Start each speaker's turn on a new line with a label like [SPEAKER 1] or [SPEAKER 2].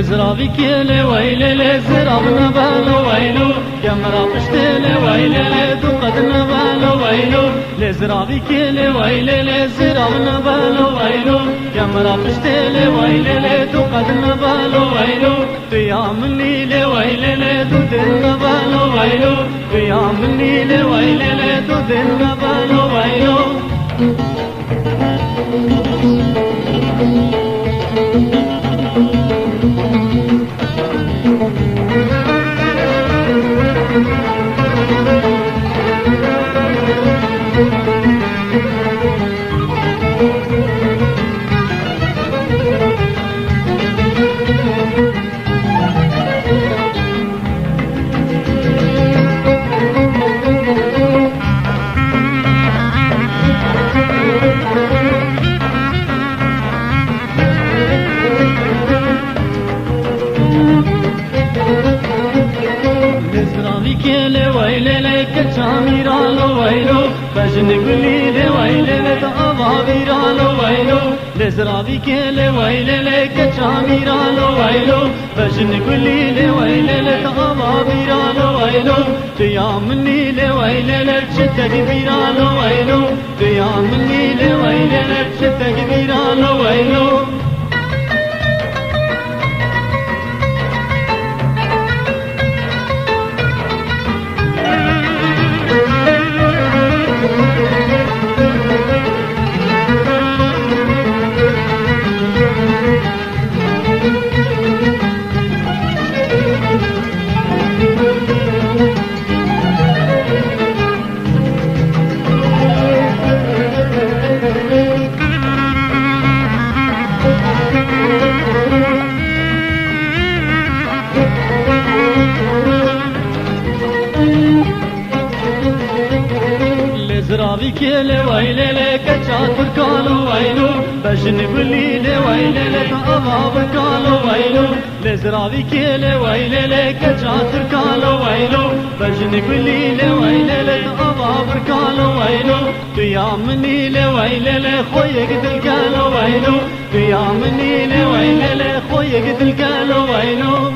[SPEAKER 1] لزرابي كيلي ويلي لزراب نبالو ويلو كمرا قشتلي ويلي لدقد نبالو ويلو لزرابي كيلي ويلي لزراب نبالو ويلو كمرا قشتلي ويلي لدقد نبالو ويلو قيام الليل ويلي لدود نبالو ويلو قيام الليل ويلي لدود نبالو ويلو كيلي ويلي لك تاميرالو ويلو بجن قليلي ويلي لك أضابيرالو ويلو لزرابي كيلي ويلي لك تاميرالو ويلو بجن قليلي ويلي لك أضابيرالو ويلو قيام الليل ويلي لك تكبيرالو ويلو قيام الليل ويلي لك تكبيرالو ويلو زرابي كيلي ويلي لك شاطر قالوا ويلو بجن بليلي ويلي لك أضاب قالوا ويلو لزرابي كيلي ويلي لك شاطر قالوا ويلو بجن بليلي ويلي لك أضاب قالوا ويلو قيام النيل ويلي لك خويك دل قالوا ويلو قيام النيل ويلي لك خويك دل قالوا ويلو